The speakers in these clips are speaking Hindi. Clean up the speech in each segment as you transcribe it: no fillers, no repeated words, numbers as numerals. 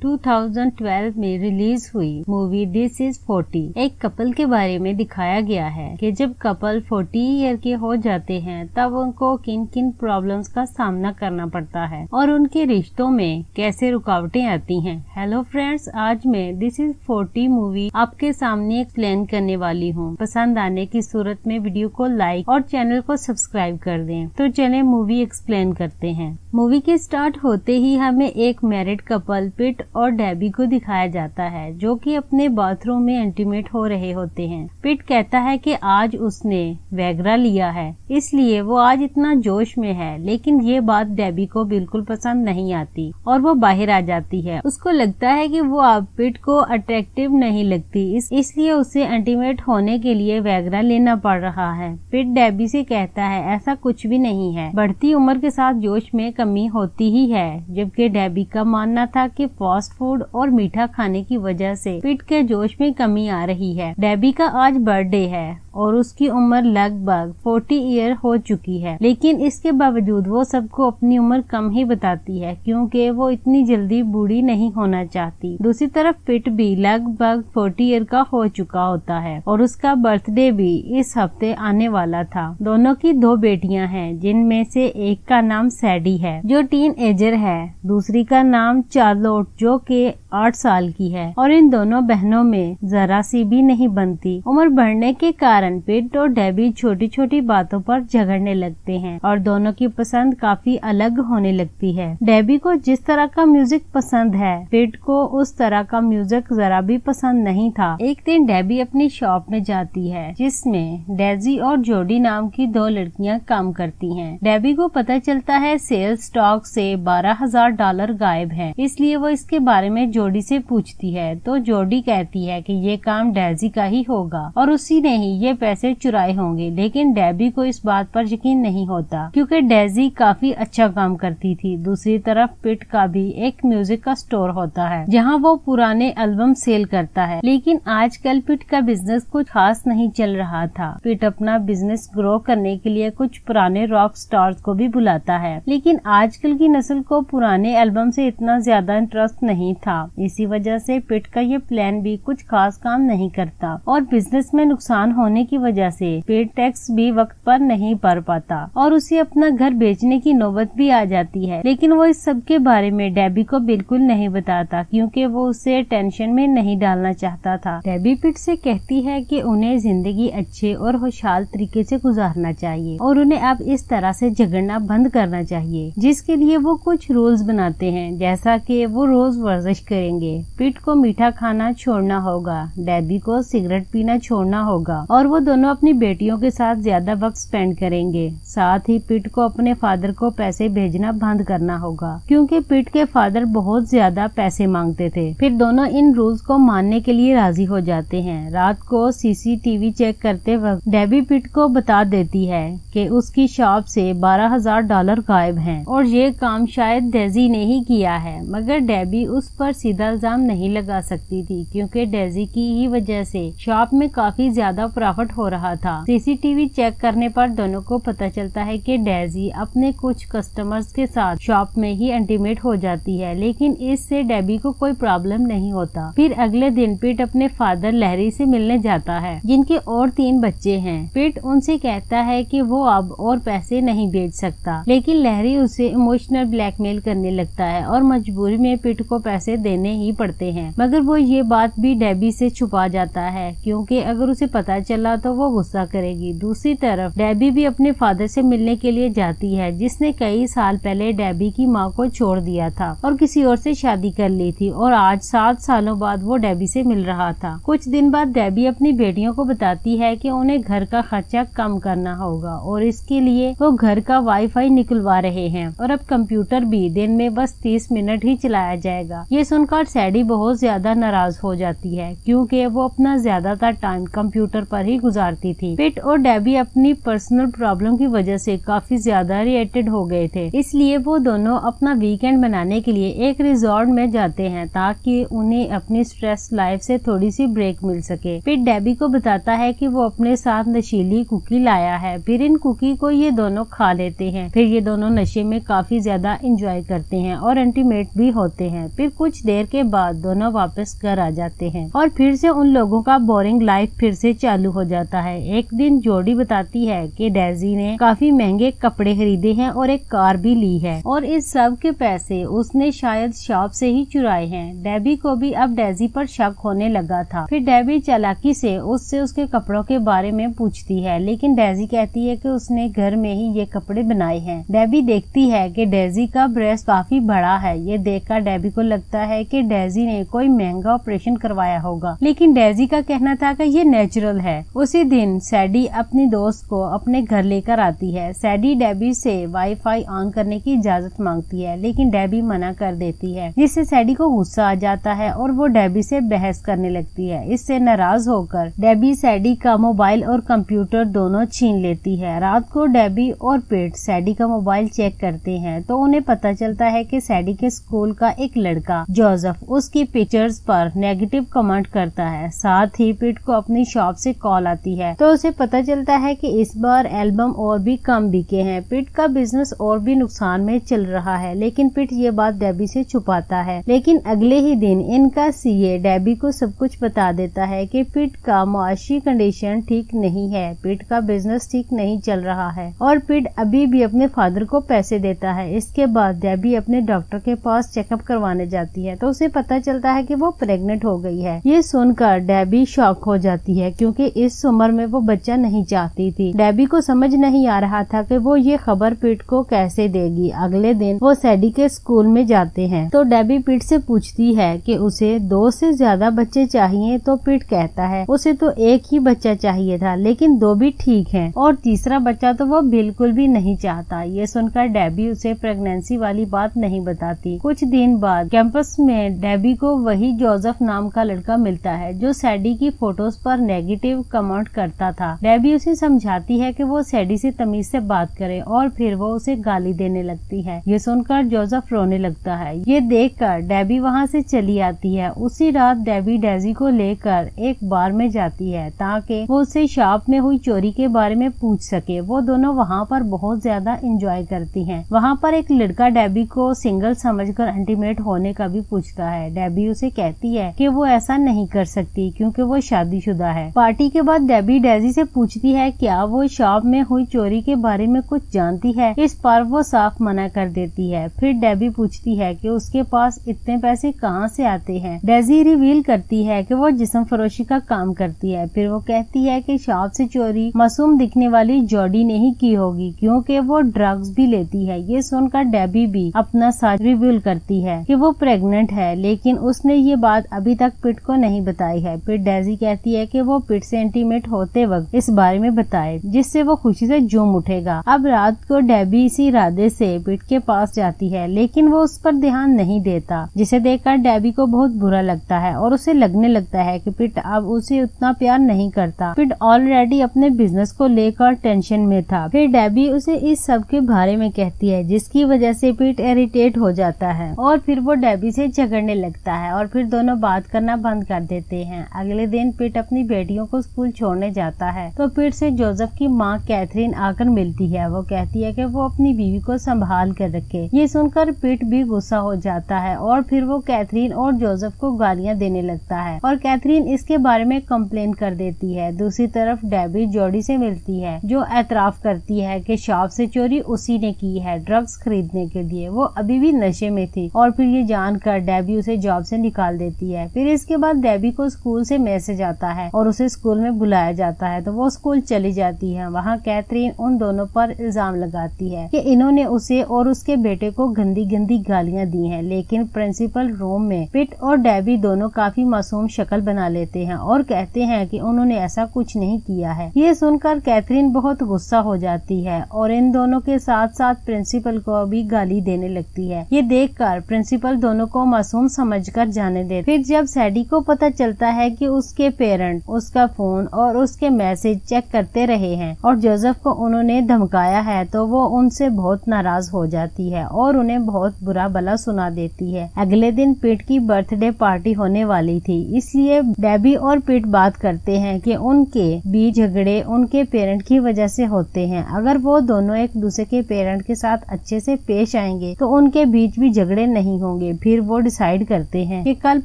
2012 में रिलीज हुई मूवी दिस इज 40 एक कपल के बारे में दिखाया गया है कि जब कपल 40 ईयर के हो जाते हैं तब उनको किन किन प्रॉब्लम्स का सामना करना पड़ता है और उनके रिश्तों में कैसे रुकावटें आती हैं। हेलो फ्रेंड्स, आज मैं दिस इज 40 मूवी आपके सामने एक्सप्लेन करने वाली हूँ। पसंद आने की सूरत में वीडियो को लाइक और चैनल को सब्सक्राइब कर दें। तो चलें मूवी एक्सप्लेन करते हैं। मूवी के स्टार्ट होते ही हमें एक मैरिड कपल पिट और डेबी को दिखाया जाता है जो कि अपने बाथरूम में इंटीमेट हो रहे होते हैं। पिट कहता है कि आज उसने वैग्रा लिया है इसलिए वो आज इतना जोश में है, लेकिन ये बात डेबी को बिल्कुल पसंद नहीं आती और वो बाहर आ जाती है। उसको लगता है कि वो अब पिट को अट्रैक्टिव नहीं लगती, इसलिए उसे इंटीमेट होने के लिए वैग्रा लेना पड़ रहा है। पिट डेबी से कहता है ऐसा कुछ भी नहीं है, बढ़ती उम्र के साथ जोश में कमी होती ही है। जबकि डेबी का मानना था कि फास्ट फूड और मीठा खाने की वजह से पिट के जोश में कमी आ रही है। डेबी का आज बर्थडे है और उसकी उम्र लगभग 40 ईयर हो चुकी है, लेकिन इसके बावजूद वो सबको अपनी उम्र कम ही बताती है क्योंकि वो इतनी जल्दी बूढ़ी नहीं होना चाहती। दूसरी तरफ पिट भी लगभग 40 ईयर का हो चुका होता है और उसका बर्थडे भी इस हफ्ते आने वाला था। दोनों की 2 बेटियां हैं जिनमें से एक का नाम सैडी है जो टीन एजर है, दूसरी का नाम चार्लोट जो कि 8 साल की है और इन दोनों बहनों में जरा सी भी नहीं बनती। उम्र बढ़ने के कारण पिट और डेबी छोटी छोटी बातों पर झगड़ने लगते हैं और दोनों की पसंद काफी अलग होने लगती है। डेबी को जिस तरह का म्यूजिक पसंद है, पिट को उस तरह का म्यूजिक जरा भी पसंद नहीं था। एक दिन डेबी अपनी शॉप में जाती है जिसमें डेजी और जोडी नाम की 2 लड़कियां काम करती हैं। डेबी को पता चलता है सेल्स स्टॉक से $12,000 गायब है, इसलिए वो इसके बारे में जोडी से पूछती है तो जोडी कहती है कि ये काम डेजी का ही होगा और उसी ने ही ये पैसे चुराए होंगे। लेकिन डेबी को इस बात पर यकीन नहीं होता क्योंकि डेजी काफी अच्छा काम करती थी। दूसरी तरफ पिट का भी एक म्यूजिक का स्टोर होता है जहाँ वो पुराने एल्बम सेल करता है, लेकिन आजकल पिट का बिजनेस कुछ खास नहीं चल रहा था। पिट अपना बिजनेस ग्रो करने के लिए कुछ पुराने रॉक स्टार्स को भी बुलाता है, लेकिन आजकल की नस्ल को पुराने एल्बम से इतना ज्यादा इंटरेस्ट नहीं था। इसी वजह से पिट का ये प्लान भी कुछ खास काम नहीं करता और बिजनेस में नुकसान होने की वजह से पिट टैक्स भी वक्त पर नहीं भर पाता और उसे अपना घर बेचने की नौबत भी आ जाती है। लेकिन वो इस सब के बारे में डेबी को बिल्कुल नहीं बताता क्योंकि वो उसे टेंशन में नहीं डालना चाहता था। डेबी पिट से कहती है कि उन्हें जिंदगी अच्छे और खुशहाल तरीके से गुजारना चाहिए और उन्हें अब इस तरह से झगड़ना बंद करना चाहिए, जिसके लिए वो कुछ रूल्स बनाते हैं जैसा कि वो रोज वर्जिश करेंगे, पिट को मीठा खाना छोड़ना होगा, डेबी को सिगरेट पीना छोड़ना होगा और वो दोनों अपनी बेटियों के साथ ज्यादा वक्त स्पेंड करेंगे। साथ ही पिट को अपने फादर को पैसे भेजना बंद करना होगा क्योंकि पिट के फादर बहुत ज्यादा पैसे मांगते थे। फिर दोनों इन रूल्स को मानने के लिए राजी हो जाते हैं। रात को सीसीटीवी चेक करते वक्त डेबी पिट को बता देती है कि उसकी शॉप से $12,000 गायब हैं और ये काम शायद डेजी ने ही किया है, मगर डेबी उस पर सीधा इल्जाम नहीं लगा सकती थी क्योंकि डेजी की ही वजह से शॉप में काफी ज्यादा प्रॉफिट हो रहा था। सीसीटीवी चेक करने पर दोनों को पता चलता है कि डेजी अपने कुछ कस्टमर्स के साथ शॉप में ही इंटीमेट हो जाती है, लेकिन इससे डेबी को कोई प्रॉब्लम नहीं होता। फिर अगले दिन पिट अपने फादर लहरी से मिलने जाता है जिनके और 3 बच्चे हैं। पिट उनसे कहता है कि वो अब और पैसे नहीं बेच सकता, लेकिन लहरी उसे इमोशनल ब्लैकमेल करने लगता है और मजबूरी में पिट को पैसे देने ही पड़ते हैं, मगर वो ये बात भी डेबी से छुपा जाता है क्योंकि अगर उसे पता चला तो वो गुस्सा करेगी। दूसरी तरफ डेबी भी अपने फादर से मिलने के लिए जाती है जिसने कई साल पहले डेबी की माँ को छोड़ दिया था और किसी और से शादी कर ली थी और आज 7 सालों बाद वो डेबी से मिल रहा था। कुछ दिन बाद डेबी अपनी बेटियों को बताती है कि उन्हें घर का खर्चा कम करना होगा और इसके लिए वो घर का वाईफाई निकलवा रहे हैं और अब कंप्यूटर भी दिन में बस 30 मिनट ही चलाया जाएगा। ये सुनकर सैडी बहुत ज्यादा नाराज हो जाती है क्योंकि वो अपना ज्यादातर टाइम कंप्यूटर पर ही गुजारती थी। पिट और डेबी अपनी पर्सनल प्रॉब्लम की वजह से काफी ज्यादा इरिटेटेड हो गए थे, इसलिए वो दोनों अपना वीकेंड मनाने के लिए एक रिजॉर्ट में जाते हैं ताकि उन्हें अपनी स्ट्रेस लाइफ से थोड़ी सी ब्रेक मिल सके। पिट डेबी को बताता है कि वो अपने साथ नशीली कुकी लाया है, फिर इन कुकी को ये दोनों खा लेते हैं। फिर ये दोनों नशे में काफी ज्यादा एंजॉय करते हैं और इंटीमेट भी होते हैं। फिर कुछ देर के बाद दोनों वापस घर आ जाते हैं और फिर से उन लोगों का बोरिंग लाइफ फिर से चालू हो जाता है। एक दिन जोडी बताती है कि डेजी ने काफी महंगे कपड़े खरीदे हैं और एक कार भी ली है और इस सब के पैसे उसने शायद शॉप से ही चुराए हैं। डेबी को भी अब डेजी पर शक होने लगा था। फिर डेबी चालाकी से उससे उसके कपड़ों के बारे में पूछती है, लेकिन डेजी कहती है कि उसने घर में ही ये कपड़े बनाए हैं। डेबी देखती है कि डेजी का ब्रेस्ट काफी बड़ा है। ये देखकर डेबी को लगता है कि डेजी ने कोई महंगा ऑपरेशन करवाया होगा, लेकिन डेजी का कहना था कि ये नेचुरल है। उसी दिन सैडी अपनी दोस्त को अपने घर लेकर आती है। सैडी डेबी से वाईफाई ऑन करने की इजाजत मांगती है, लेकिन डेबी मना कर देती है, जिससे सैडी को गुस्सा आ जाता है और वो डेबी से बहस करने लगती है। इससे नाराज होकर डेबी सैडी का मोबाइल और कंप्यूटर दोनों छीन लेती है। रात को डेबी और पिट सैडी का मोबाइल चेक करते हैं तो उन्हें पता चलता है कि सैडी के स्कूल का एक लड़का जोसेफ उसकी पिक्चर्स पर नेगेटिव कमेंट करता है। साथ ही पिट को अपनी शॉप से कॉल आती है तो उसे पता चलता है कि इस बार एल्बम और भी कम बिके हैं। पिट का बिजनेस और भी नुकसान में चल रहा है, लेकिन पिट ये बात डेबी से छुपाता है। लेकिन अगले ही दिन इनका सीए डेबी को सब कुछ बता देता है कि पिट का मुआशी कंडीशन ठीक नहीं है, पिट का बिजनेस ठीक नहीं चल रहा है और पिट अभी भी अपने फादर को पैसे देता है। इसके बाद डेबी अपने डॉक्टर के पास चेकअप करवाने जाती है तो उसे पता चलता है कि वो प्रेग्नेंट हो गई है। ये सुनकर डेबी शॉक हो जाती है क्योंकि इस उम्र में वो बच्चा नहीं चाहती थी। डेबी को समझ नहीं आ रहा था कि वो ये खबर पिट को कैसे देगी। अगले दिन वो सैडी के स्कूल में जाते हैं तो डेबी पिट से पूछती है कि उसे 2 से ज्यादा बच्चे चाहिए तो पिट कहता है उसे तो एक ही बच्चा चाहिए था, लेकिन 2 भी ठीक हैं और तीसरा बच्चा तो वो बिल्कुल भी नहीं चाहता। ये सुनकर डेबी उसे प्रेगनेंसी वाली बात नहीं बताती। कुछ दिन बाद कैंपस में डेबी को वही जोसेफ नाम का लड़का मिलता है जो सैडी की फोटोज पर नेगेटिव कमेंट करता था। डेबी उसे समझाती है कि वो सैडी से तमीज से बात करे और फिर वो उसे गाली देने लगती है। ये सुनकर जोसेफ रोने लगता है। ये देखकर डेबी वहाँ से चली आती है। उसी रात डेबी डेजी को लेकर एक बार में जाती है ताकि वो उसे शॉप में हुई चोरी के बारे में पूछ सके। वो दोनों वहाँ पर बहुत ज्यादा एंजॉय करती हैं। वहाँ पर एक लड़का डेबी को सिंगल समझकर इंटीमेट होने का भी पूछता है। डेबी उसे कहती है कि वो ऐसा नहीं कर सकती क्योंकि वो शादीशुदा है। पार्टी के बाद डेबी डेजी से पूछती है क्या वो शॉप में हुई चोरी के बारे में कुछ जानती है। इस पर वो साफ मना कर देती है। फिर डेबी पूछती है कि उसके पास इतने पैसे कहाँ से आते हैं। डेजी रिवील करती है कि वो जिस्म फरोशी का काम करती है। फिर वो कहती है कि शॉप से चोरी मासूम दिखने वाली जोडी ने ही की होगी क्योंकि वो ड्रग्स भी लेती है। ये सुनकर डेबी भी अपना सच रिवील करती है कि वो प्रेग्नेंट है, लेकिन उसने ये बात अभी तक पिट को नहीं बताई है। फिर डेजी कहती है कि वो पिट से इंटीमेट होते वक्त इस बारे में बताए, जिससे वो खुशी से झूम उठेगा। अब रात को डेबी इसी इरादे से पिट के पास जाती है, लेकिन वो उस पर ध्यान नहीं देता, जिसे देखकर डेबी को बहुत बुरा लगता है और उसे लगने लगता है कि पिट अब उसे उतना प्यार नहीं करता। पिट ऑलरेडी अपने बिजनेस को लेकर टेंशन में था। फिर डेबी उसे इस सब के बारे में कहती है, जिसकी वजह से पिट इरिटेट हो जाता है और फिर वो डेबी से झगड़ने लगता है और फिर दोनों बात करना बंद कर देते हैं। अगले दिन पिट अपनी बेटियों को स्कूल छोड़ने जाता है तो पिट से जोसेफ की माँ कैथरीन आकर मिलती है। वो कहती है कि वो अपनी बीवी को संभाल कर रखे। ये सुनकर पिट भी गुस्सा हो जाता है और फिर वो कैथरीन और जोसेफ को गालियाँ देने लगता है और कैथरीन इसके बारे में कंप्लेन कर देती है। दूसरी तरफ डेबी जोडी से मिलती है जो एतराफ करती है कि शॉप से चोरी उसी ने की है ड्रग्स खरीदने के लिए। वो अभी भी नशे में थी और फिर ये जानकर डेबी उसे जॉब से निकाल देती है। फिर इसके बाद डेबी को स्कूल से मैसेज आता है और उसे स्कूल में बुलाया जाता है तो वो स्कूल चली जाती है। वहाँ कैथरीन उन दोनों पर इल्जाम लगाती है कि इन्होंने उसे और उसके बेटे को गंदी गंदी गालियाँ दी हैं, लेकिन प्रिंसिपल रूम में पिट और डेबी दोनों काफी मासूम शक्ल बना लेते हैं और कहते हैं कि उन्होंने ऐसा कुछ नहीं किया है। ये सुनकर कैथरीन बहुत गुस्सा हो जाती है और इन दोनों के साथ साथ प्रिंसिपल को भी गाली देने लगती है। ये देखकर प्रिंसिपल दोनों को मासूम समझकर जाने देते। फिर जब सैडी को पता चलता है कि उसके पेरेंट उसका फोन और उसके मैसेज चेक करते रहे हैं और जोसेफ को उन्होंने धमकाया है, तो वो उनसे बहुत नाराज हो जाती है और उन्हें बहुत बुरा भला सुना देती है। अगले दिन पीट की बर्थडे पार्टी होने वाली थी, इसलिए डेबी और पीट बात करते हैं कि उनके बीच झगड़े उनके पेरेंट की वजह से होते हैं। अगर वो दोनों एक दूसरे के पेरेंट के साथ अच्छे से पेश आएंगे तो उनके बीच भी झगड़े नहीं होंगे। फिर वो डिसाइड करते हैं कि कल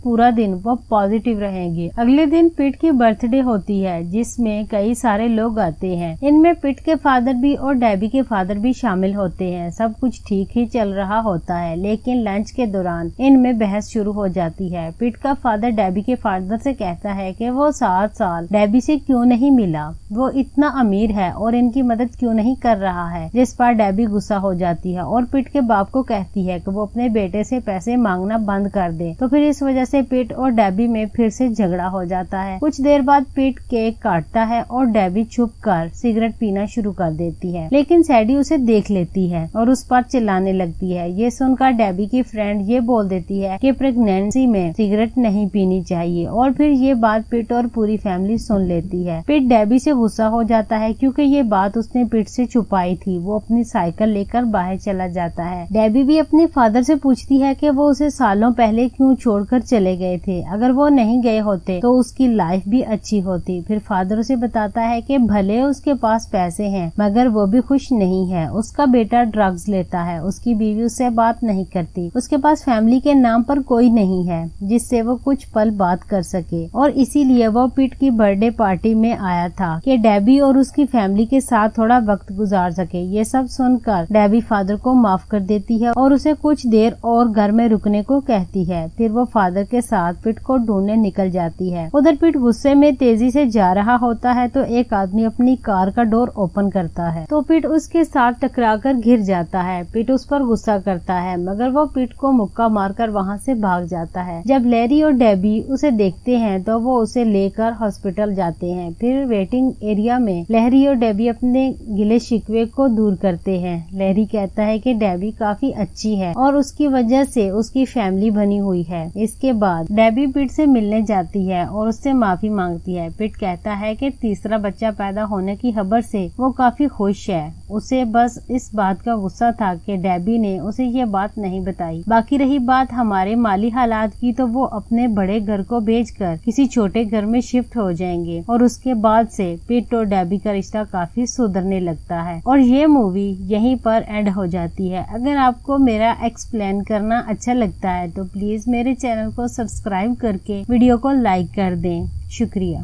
पूरा दिन वो पॉजिटिव रहेंगे। अगले दिन पीट की बर्थडे होती है, जिसमें कई सारे लोग आते हैं। इनमें पीट के फादर भी और डेबी के फादर भी शामिल होते हैं। सब कुछ ठीक ही चल रहा होता है, लेकिन लंच के दौरान इनमें बहस शुरू हो जाती है। पीट का फादर डेबी के फादर से कहता है कि वो 7 साल डेबी से क्यों नहीं मिला, वो इतना अमीर है और इनकी मदद क्यों नहीं कर रहा है, जिस पर डेबी गुस्सा हो जाती है और पीट के बाप को कहती है कि वो अपने बेटे से पैसे मांगना बंद कर दे। तो फिर इस वजह से पीट और डेबी में फिर से झगड़ा हो जाता है। कुछ देर बाद पीट केक काटता है और डेबी छुप कर सिगरेट पीना शुरू कर देती है, लेकिन सैडी उसे देख लेती है और उस पर चिल्लाने लगती है। ये सुनकर डेबी की फ्रेंड ये बोल देती है कि प्रेगनेंसी में सिगरेट नहीं पीनी चाहिए और फिर ये बात पीट और पूरी फैमिली सुन लेती है। पीट डेबी से गुस्सा हो जाता है क्योंकि ये बात उसने पीट से छुपाई थी। वो अपनी साइकिल लेकर बाहर चला जाता है। डेबी भी अपने फादर से पूछती है कि वो उसे सालों पहले क्यों छोड़कर चले गए थे। अगर वो नहीं गए होते तो उसकी लाइफ भी अच्छी होती। फिर फादर उसे बताता है कि भले उसके पास पैसे हैं मगर वो भी खुश नहीं है। उसका बेटा ड्रग्स लेता है, उसकी बीवी उससे बात नहीं करती, उसके पास फैमिली के नाम पर कोई नहीं है जिससे वो कुछ पल बात कर सके और इसीलिए वो पीट की बर्थडे पार्टी में आया था कि डेबी और उसकी फैमिली के साथ थोड़ा वक्त गुजार सके। ये सब सुनकर डेबी फादर को माफ कर देती है और उसे कुछ देर और घर में रुकने को कहती है। फिर वो फादर के साथ पीट को ढूंढने निकल जाती है। उधर पीट गुस्से में तेजी से जा रहा होता है तो एक आदमी अपनी कार का डोर ओपन करता है तो पीट उसके साथ टकराकर गिर जाता है। पीट उस पर गुस्सा करता है मगर वो पीट को मुक्का मारकर वहाँ से भाग जाता है। जब लैरी और डेबी उसे देखते हैं तो वो उसे लेकर हॉस्पिटल जाते हैं। फिर वेटिंग एरिया में लैरी और डेबी अपने गिले शिकवे को दूर करते हैं। लैरी कहता है कि डेबी काफी अच्छी है और उसकी वजह से उसकी फैमिली बनी हुई है। इसके बाद डेबी पीट से मिलने जाती है और उससे माफी मांगती है। पीट कहता है कि तीसरा बच्चा पैदा होने की खबर से वो काफी खुश है। उसे बस इस बात का गुस्सा था कि डेबी ने उसे ये बात नहीं बताई। बाकी रही बात हमारे माली हालात की, तो वो अपने बड़े घर को बेचकर किसी छोटे घर में शिफ्ट हो जाएंगे और उसके बाद से पीट और डेबी का रिश्ता काफी सुधरने लगता है और ये मूवी यहीं पर एंड हो जाती है। अगर आपको मेरा एक्सप्लेन करना अच्छा लगता है तो प्लीज मेरे चैनल को सब्सक्राइब करके वीडियो को लाइक कर दें। शुक्रिया।